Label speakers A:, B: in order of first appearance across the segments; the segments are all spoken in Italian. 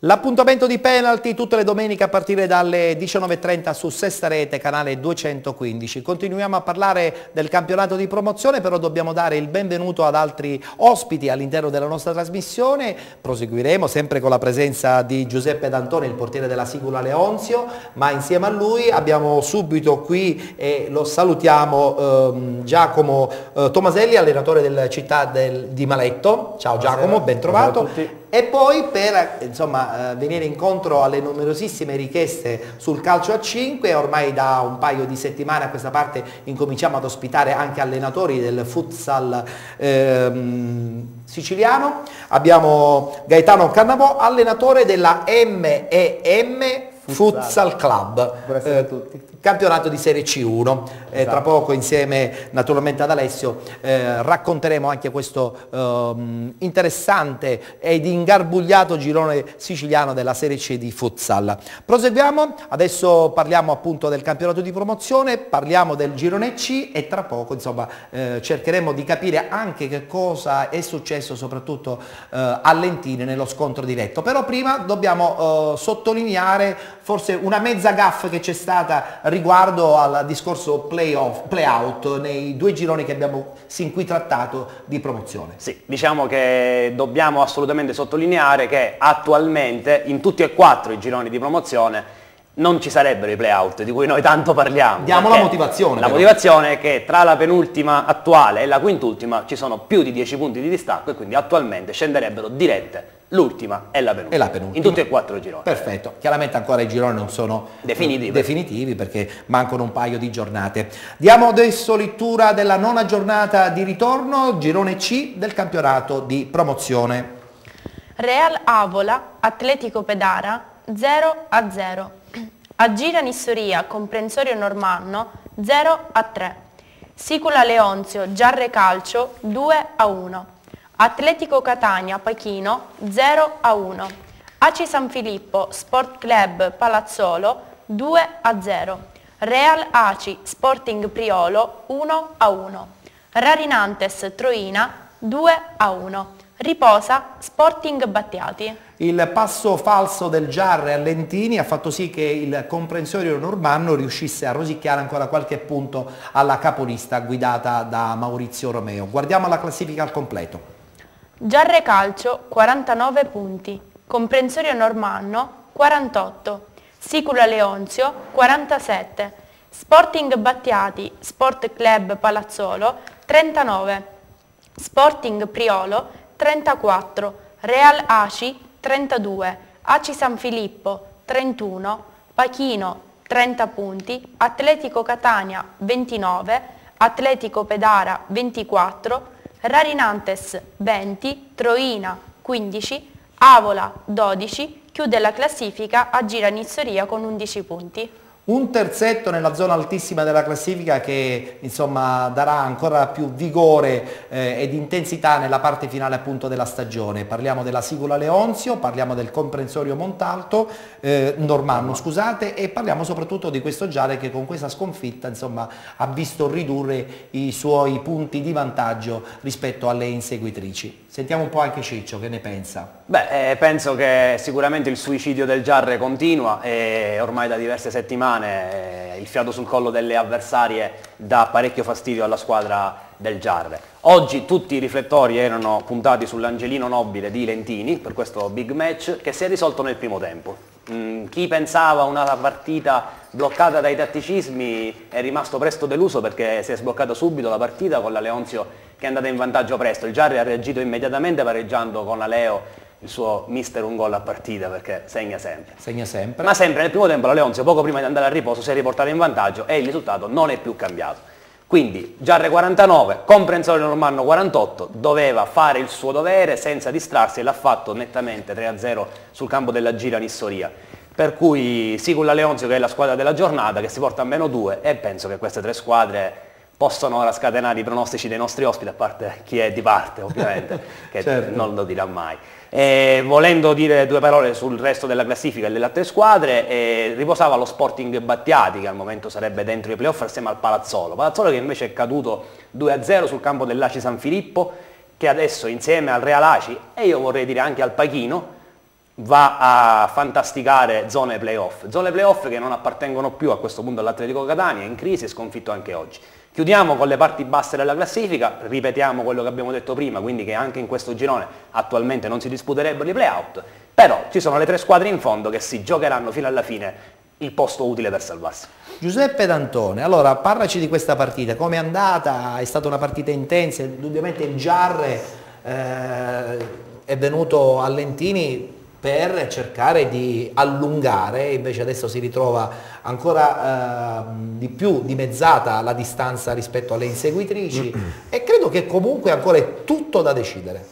A: L'appuntamento di penalty tutte le domeniche a partire dalle 19:30 su Sesta Rete, canale 215. Continuiamo a parlare del campionato di promozione, però dobbiamo dare il benvenuto ad altri ospiti all'interno della nostra trasmissione. Proseguiremo sempre con la presenza di Giuseppe D'Antoni, il portiere della Sigula Leonzio, ma insieme a lui abbiamo subito qui, e lo salutiamo, Giacomo Tomaselli, allenatore del Città di Maletto. Ciao Giacomo, ben trovato. E poi per venire incontro alle numerosissime richieste sul calcio a 5, ormai da un paio di settimane a questa parte incominciamo ad ospitare anche allenatori del futsal siciliano. Abbiamo Gaetano Cannavò, allenatore della MEM Futsal Club.
B: Buonasera a tutti.
A: Campionato di Serie C1, esatto. Tra poco insieme naturalmente ad Alessio racconteremo anche questo interessante ed ingarbugliato girone siciliano della Serie C di futsal. Proseguiamo, adesso parliamo appunto del campionato di promozione, parliamo del girone C e tra poco cercheremo di capire anche che cosa è successo soprattutto a Lentini nello scontro diretto. Però prima dobbiamo sottolineare forse una mezza gaffe che c'è stata riguardo al discorso play-out nei due gironi che abbiamo sin qui trattato di promozione.
C: Sì, diciamo che dobbiamo assolutamente sottolineare che attualmente in tutti e quattro i gironi di promozione non ci sarebbero i play-out di cui noi tanto parliamo.
A: Diamo la motivazione.
C: La motivazione è che tra la penultima attuale e la quintultima ci sono più di 10 punti di distacco e quindi attualmente scenderebbero dirette l'ultima e la penultima. In tutti e quattro i gironi.
A: Perfetto, chiaramente ancora i gironi non sono definitivi perché mancano un paio di giornate. Diamo adesso lettura della nona giornata di ritorno, girone C del campionato di promozione.
D: Real Avola, Atletico Pedara 0-0. Agira Nissoria, Comprensorio Normanno 0-3. Sicula Leonzio, Giarre Calcio 2-1. Atletico Catania Pachino 0-1. Aci San Filippo Sport Club Palazzolo 2-0. Real Aci Sporting Priolo 1-1. Rarinantes Troina 2-1. Riposa Sporting Battiati.
A: Il passo falso del Giarre a Lentini ha fatto sì che il Comprensorio Normanno riuscisse a rosicchiare ancora qualche punto alla capolista guidata da Maurizio Romeo. Guardiamo la classifica al completo.
D: Giarre Calcio 49 punti, Comprensorio Normanno 48, Sicula Leonzio 47, Sporting Battiati Sport Club Palazzolo 39, Sporting Priolo 34, Real Aci 32, Aci San Filippo 31, Pachino 30 punti, Atletico Catania 29, Atletico Pedara 24, Rarinantes 20, Troina 15, Avola 12, chiude la classifica Agira Nissoria con 11 punti.
A: Un terzetto nella zona altissima della classifica che darà ancora più vigore ed intensità nella parte finale appunto della stagione. Parliamo della Sigula Leonzio, parliamo del Comprensorio Normanno, scusate, e parliamo soprattutto di questo Giarre che con questa sconfitta ha visto ridurre i suoi punti di vantaggio rispetto alle inseguitrici. Sentiamo un po' anche Ciccio, che ne pensa?
C: Beh, penso che sicuramente il suicidio del Giarre continua e ormai da diverse settimane il fiato sul collo delle avversarie dà parecchio fastidio alla squadra del Giarre. Oggi tutti i riflettori erano puntati sull'Angelino Nobile di Lentini per questo big match che si è risolto nel primo tempo. Chi pensava una partita bloccata dai tatticismi è rimasto presto deluso perché si è sbloccata subito la partita con la Leonzio che è andata in vantaggio presto. Il Giarre ha reagito immediatamente pareggiando con Aleo il suo mister un gol a partita perché segna sempre.
A: Segna sempre.
C: Ma sempre nel primo tempo la Leonzio poco prima di andare al riposo si è riportata in vantaggio e il risultato non è più cambiato. Quindi Giarre 49, Comprensorio Normanno 48, doveva fare il suo dovere senza distrarsi e l'ha fatto nettamente 3-0 sul campo della Gira Nissoria. Per cui Sicula Leonzio che è la squadra della giornata che si porta a -2 e penso che queste tre squadre possono ora scatenare i pronostici dei nostri ospiti, a parte chi è di parte ovviamente, che certo. Non lo dirà mai. Volendo dire due parole sul resto della classifica e delle altre squadre, riposava lo Sporting Battiati che al momento sarebbe dentro i playoff assieme al Palazzolo che invece è caduto 2-0 sul campo dell'Aci San Filippo, che adesso insieme al Real Aci e io vorrei dire anche al Pachino va a fantasticare zone playoff che non appartengono più a questo punto all'Atletico Catania, è in crisi, è sconfitto anche oggi. Chiudiamo con le parti basse della classifica, ripetiamo quello che abbiamo detto prima, quindi che anche in questo girone attualmente non si disputerebbero i play-out, però ci sono le 3 squadre in fondo che si giocheranno fino alla fine il posto utile per salvarsi.
A: Giuseppe D'Antone, allora parlaci di questa partita, come è andata? È stata una partita intensa, indubbiamente il Giarre è venuto a Lentini per cercare di allungare, invece adesso si ritrova ancora di più dimezzata la distanza rispetto alle inseguitrici e credo che comunque ancora è tutto da decidere.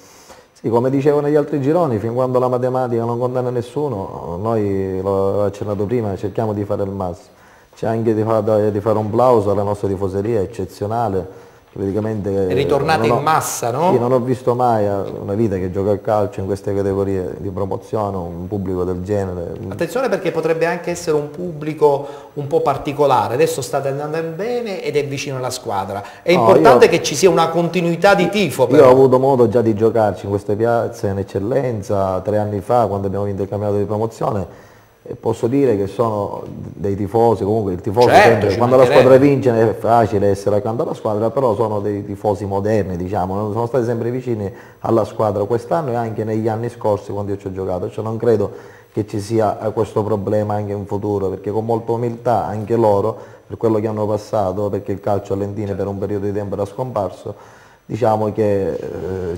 B: Sì, come dicevo negli altri gironi, fin quando la matematica non condanna nessuno, noi, l'ho accennato prima, cerchiamo di fare il massimo. C'è anche di fare un plauso alla nostra tifoseria eccezionale, praticamente
A: è ritornata in massa, no?
B: Io non ho visto mai una vita che gioca a calcio in queste categorie di promozione, un pubblico del genere.
A: Attenzione perché potrebbe anche essere un pubblico un po' particolare, adesso state andando bene ed è vicino alla squadra, è importante che ci sia una continuità di tifo. Però.
B: Io ho avuto modo già di giocarci in queste piazze in eccellenza 3 anni fa quando abbiamo vinto il campionato di promozione. E posso dire che sono dei tifosi, comunque il tifoso sempre, quando la squadra vince è facile essere accanto alla squadra, però sono dei tifosi moderni, diciamo, sono stati sempre vicini alla squadra quest'anno e anche negli anni scorsi quando io ci ho giocato, cioè non credo che ci sia questo problema anche in futuro, perché con molta umiltà anche loro, per quello che hanno passato, perché il calcio a Lentini per un periodo di tempo era scomparso, diciamo che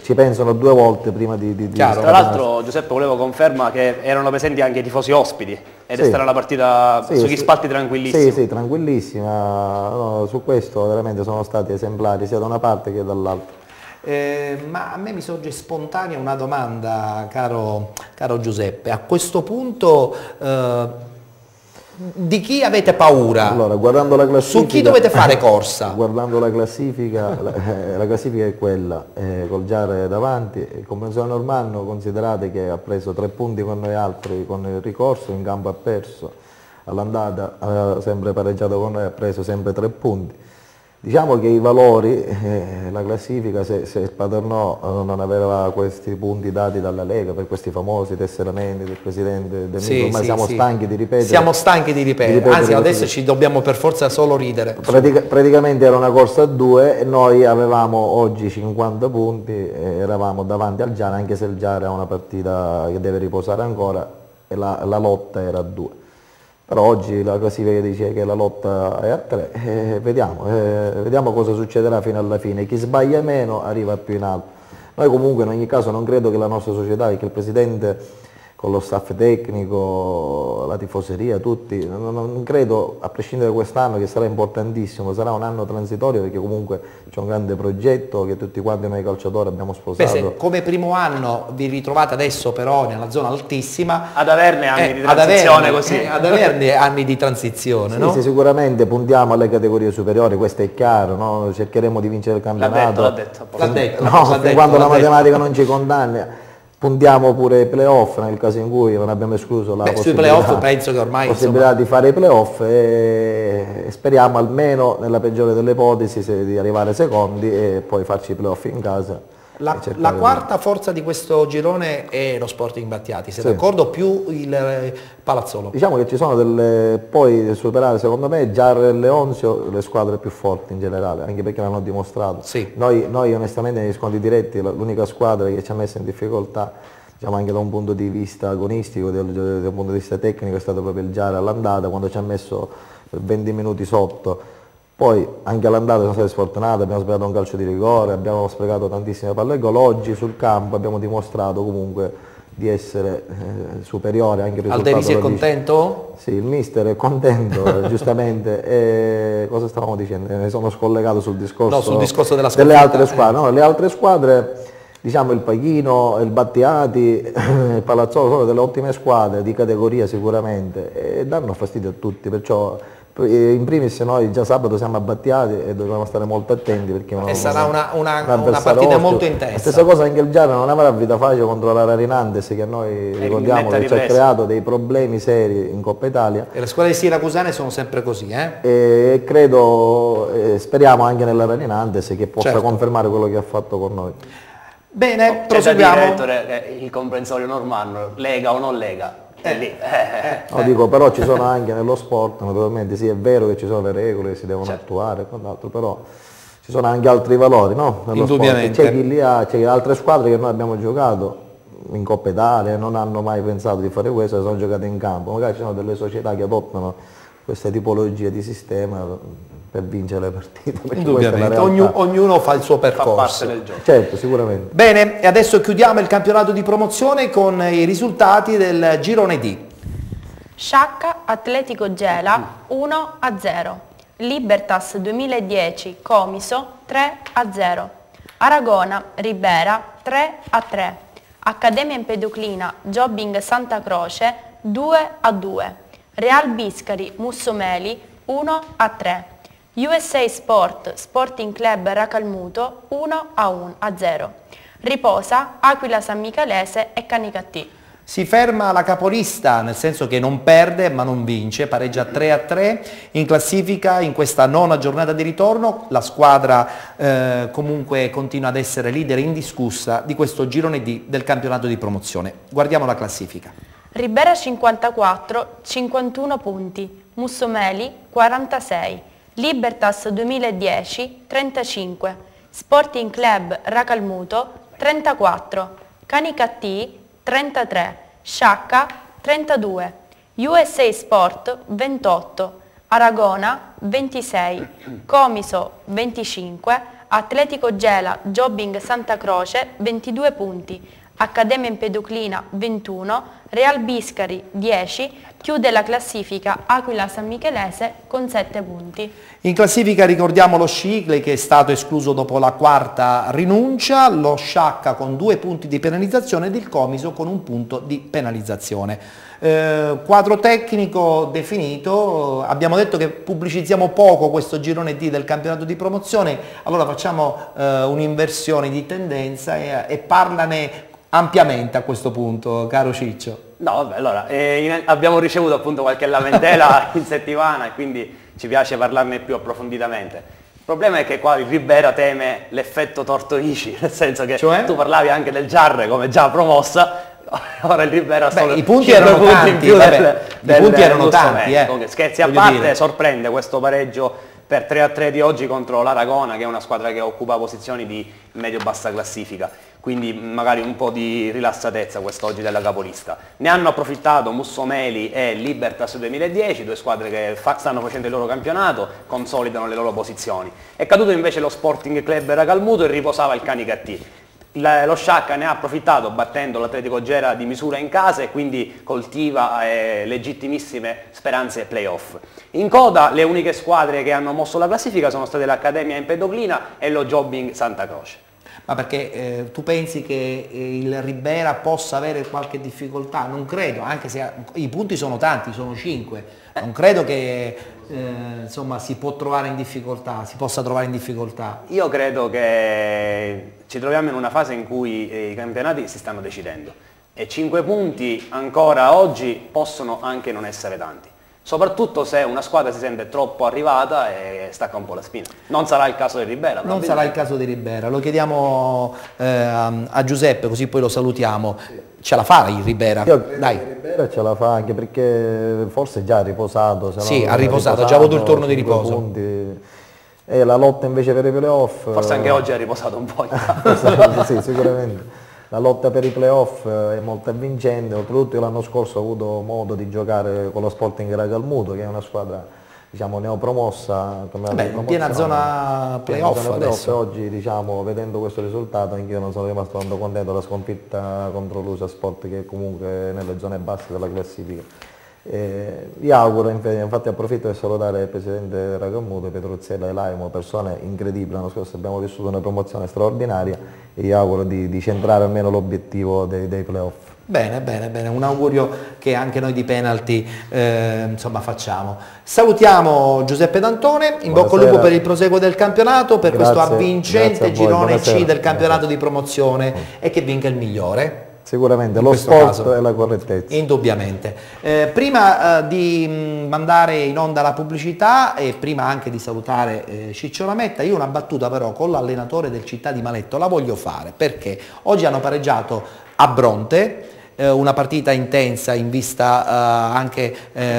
B: ci pensano 2 volte prima di
C: Tra l'altro Giuseppe volevo conferma che erano presenti anche i tifosi ospiti ed è stata una partita sugli spalti tranquillissima.
B: Sì, tranquillissima, no, su questo veramente sono stati esemplari sia da una parte che dall'altra.
A: Ma a me mi sorge spontanea una domanda, caro Giuseppe, a questo punto di chi avete paura?
B: Allora, guardando la classifica,
A: su chi dovete fare corsa?
B: Guardando la classifica, la classifica è quella, col Giarre davanti, il Comprensione Normanno, considerate che ha preso 3 punti con noi altri con il ricorso, in campo ha perso, all'andata ha sempre pareggiato con noi, ha preso sempre 3 punti. Diciamo che i valori, la classifica, se il Paternò non aveva questi punti dati dalla Lega per questi famosi tesseramenti del Presidente del Misto, ormai siamo stanchi di ripetere.
A: Siamo stanchi di ripetere, anzi adesso ci dobbiamo per forza solo ridere.
B: Praticamente era una corsa a 2 e noi avevamo oggi 50 punti e eravamo davanti al Giara, anche se il Giara ha una partita che deve riposare ancora e la lotta era a 2. Però oggi la classifica dice che la lotta è a 3, vediamo cosa succederà fino alla fine, chi sbaglia meno arriva più in alto. Noi comunque in ogni caso non credo che la nostra società, che il Presidente con lo staff tecnico, la tifoseria, tutti, non credo, a prescindere da quest'anno che sarà importantissimo, sarà un anno transitorio perché comunque c'è un grande progetto che tutti quanti noi calciatori abbiamo sposato.
A: Se come primo anno vi ritrovate adesso però nella zona altissima,
C: ad averne anni di transizione così.
A: Ad averne anni di transizione, no?
B: Sì, sicuramente puntiamo alle categorie superiori, questo è chiaro, no? Cercheremo di vincere il campionato.
C: L'ha detto.
B: Quando la matematica non ci condanna. Puntiamo pure i playoff nel caso in cui non abbiamo escluso la
A: possibilità, penso che ormai,
B: possibilità di fare i playoff e speriamo almeno nella peggiore delle ipotesi di arrivare secondi e poi farci i playoff in casa.
A: La quarta forza di questo girone è lo Sporting Battiati, siete d'accordo? Più il Palazzolo.
B: Diciamo che ci sono poi superare secondo me Giarre e Leonzio le squadre più forti in generale, anche perché l'hanno dimostrato.
A: Sì.
B: Noi onestamente negli scontri diretti l'unica squadra che ci ha messo in difficoltà, diciamo anche da un punto di vista agonistico, da un punto di vista tecnico, è stato proprio il Giarre all'andata, quando ci ha messo 20 minuti sotto. Poi anche all'andata siamo stati sfortunati, abbiamo sbagliato un calcio di rigore, abbiamo sprecato tantissime palle gol. Oggi sul campo abbiamo dimostrato comunque di essere superiori anche rispetto al
A: Alderisi è contento?
B: Sì, il mister è contento, giustamente. E cosa stavamo dicendo? Ne sono scollegato sul discorso,
A: no, sul discorso
B: delle altre squadre. No, le altre squadre, diciamo il Pachino, il Battiati, il Palazzolo, sono delle ottime squadre di categoria sicuramente e danno fastidio a tutti, perciò in primis noi già sabato siamo a Battiati e dobbiamo stare molto attenti perché
A: sarà una partita molto intensa.
B: La stessa cosa anche il Giara non avrà vita facile contro la Rarinandes, che a noi ricordiamo che ci ha creato dei problemi seri in Coppa Italia.
A: E le squadre siracusane sono sempre così,
B: E credo, speriamo anche nella Rarinandes che possa confermare quello che ha fatto con noi.
A: Bene,
C: C'è da
A: proseguiamo.
C: dire, Ettore, che il comprensorio normanno, lega o non lega, è lì.
B: No, dico, però ci sono anche nello sport, naturalmente sì, è vero che ci sono le regole che si devono attuare e quant'altro, però ci sono anche altri valori, no? Nello
A: Indubbiamente.
B: sport. C'è chi li ha, c'è altre squadre che noi abbiamo giocato in Coppa Italia e non hanno mai pensato di fare questo, sono giocate in campo. Magari ci sono delle società che adottano queste tipologie di sistema per vincere le partite. perché questa è la
A: Indubbiamente,
B: realtà.
A: ognuno fa il suo
C: Fa
A: percorso.
C: parte del gioco.
B: Certo, sicuramente.
A: Bene, e adesso chiudiamo il campionato di promozione con i risultati del girone D.
D: Sciacca Atletico Gela 1-0, Libertas 2010 Comiso 3-0, Aragona Ribera 3-3, Accademia Empedoclina Jobbing Santa Croce 2-2, Real Biscari Mussomeli 1-3, USA Sport Sporting Club Racalmuto 1-0, Riposa Aquila San Michelese e Canicattì.
A: Si ferma la capolista, nel senso che non perde ma non vince, pareggia 3-3 in classifica in questa nona giornata di ritorno. La squadra comunque continua ad essere leader indiscussa di questo girone D del campionato di promozione. Guardiamo la classifica.
D: Ribera 54, 51 punti, Mussomeli 46, Libertas 2010 35, Sporting Club Racalmuto 34, Canicattì 33, Sciacca 32, USA Sport 28, Aragona 26, Comiso 25, Atletico Gela Jobbing Santa Croce 22 punti, Accademia Empedoclina 21, Real Biscari 10, chiude la classifica Aquila San Michelese con 7 punti.
A: In classifica ricordiamo lo Scicli che è stato escluso dopo la quarta rinuncia, lo Sciacca con 2 punti di penalizzazione ed il Comiso con 1 punto di penalizzazione. Quadro tecnico definito, abbiamo detto che pubblicizziamo poco questo girone D del campionato di promozione, allora facciamo un'inversione di tendenza e parlane ampiamente a questo punto, caro Ciccio.
C: No, vabbè, allora, abbiamo ricevuto appunto qualche lamentela in settimana e quindi ci piace parlarne più approfonditamente. Il problema è che qua il Ribera teme l'effetto Tortorici, nel senso che
A: Cioè?
C: tu parlavi anche del Giarre come già promossa, ora il Ribera ha solo
A: i punti
C: 5
A: erano
C: punti
A: tanti,
C: in più
A: vabbè, i punti erano tanti,
C: Comunque, scherzi a
A: voglio
C: parte,
A: dire.
C: sorprende questo pareggio per 3-3 di oggi contro l'Aragona, che è una squadra che occupa posizioni di medio-bassa classifica, quindi magari un po' di rilassatezza quest'oggi della capolista. Ne hanno approfittato Mussomeli e Libertas 2010, due squadre che stanno facendo il loro campionato, consolidano le loro posizioni. È caduto invece lo Sporting Club Racalmuto e riposava il Canicattì. Lo Sciacca ne ha approfittato battendo l'Atletico Gela di misura in casa e quindi coltiva legittimissime speranze playoff. In coda le uniche squadre che hanno mosso la classifica sono state l'Accademia Empedoclina e lo Jobbing Santa Croce.
A: Ma perché tu pensi che il Ribera possa avere qualche difficoltà? Non credo, anche se i punti sono tanti, sono 5, non credo che insomma si può trovare in difficoltà, si possa trovare in difficoltà.
C: Io credo che ci troviamo in una fase in cui i campionati si stanno decidendo e 5 punti ancora oggi possono anche non essere tanti. Soprattutto se una squadra si sente troppo arrivata e stacca un po' la spina. Non sarà il caso di Ribera.
A: Non sarà il caso di Ribera, lo chiediamo a Giuseppe così poi lo salutiamo. Ce la fa il Ribera?
B: Io credo
A: Dai.
B: che Ribera ce la fa anche perché forse già ha riposato.
A: Sì, ha riposato, ha già avuto il turno di riposo.
B: Punti. E la lotta invece per i playoff.
C: Forse anche oggi ha riposato un po'.
B: Sì, sicuramente. La lotta per i playoff è molto avvincente, oltretutto io l'anno scorso ho avuto modo di giocare con lo Sporting Racalmuto, che è una squadra diciamo neopromossa.
A: In piena zona playoff adesso.
B: Oggi diciamo, vedendo questo risultato anch'io non sono rimasto tanto contento della sconfitta contro l'Usa Sport, che è comunque nelle zone basse della classifica. Vi auguro, infatti approfitto per salutare il presidente Racalmuto, Petruzzella e Laimo, persone incredibili. L'anno scorso abbiamo vissuto una promozione straordinaria e vi auguro di centrare almeno l'obiettivo dei playoff.
A: Bene, bene, bene, un augurio che anche noi di penalty insomma facciamo. Salutiamo Giuseppe D'Antone, in bocca al lupo per il proseguo del campionato, per questo avvincente girone C del campionato di promozione e che vinca il migliore.
B: Sicuramente
A: in
B: lo
A: questo
B: sport
A: caso.
B: e la correttezza.
A: Indubbiamente. Prima di mandare in onda la pubblicità e prima anche di salutare Ciccio Lametta, io una battuta però con l'allenatore del Città di Maletto la voglio fare, perché oggi hanno pareggiato a Bronte, una partita intensa in vista anche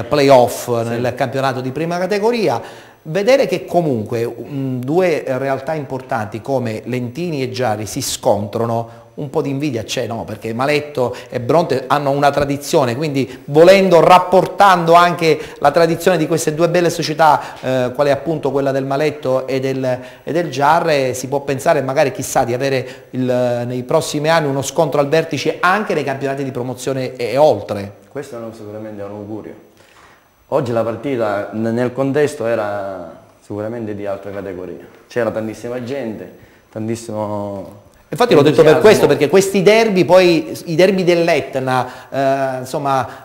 A: playoff nel campionato di prima categoria. Vedere che comunque due realtà importanti come Lentini e Giari si scontrano, un po' di invidia c'è, no? Perché Maletto e Bronte hanno una tradizione, quindi volendo, rapportando anche la tradizione di queste due belle società, qual è appunto quella del Maletto e del Giarre, si può pensare magari chissà di avere nei prossimi anni uno scontro al vertice anche nei campionati di promozione e oltre.
E: Questo sicuramente è un augurio. Oggi la partita nel contesto era sicuramente di altre categorie, c'era tantissima gente, tantissimo...
A: Infatti l'ho detto per questo, perché questi derby, poi i derby dell'Etna, insomma,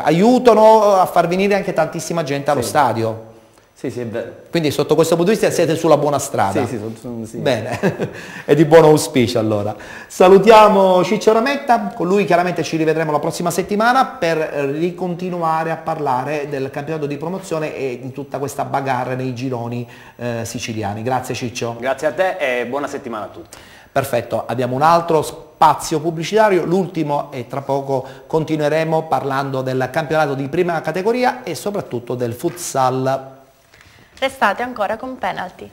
A: aiutano a far venire anche tantissima gente allo stadio.
E: Sì, sì, è vero.
A: Quindi sotto questo punto di vista siete sulla buona strada.
E: Sì, sì.
A: Bene, è di buon auspicio allora. Salutiamo Ciccio Lametta, con lui chiaramente ci rivedremo la prossima settimana per ricontinuare a parlare del campionato di promozione e di tutta questa bagarre nei gironi siciliani. Grazie Ciccio.
C: Grazie a te e buona settimana a tutti.
A: Perfetto, abbiamo un altro spazio pubblicitario, l'ultimo, e tra poco continueremo parlando del campionato di prima categoria e soprattutto del futsal.
D: Restate ancora con Penalty.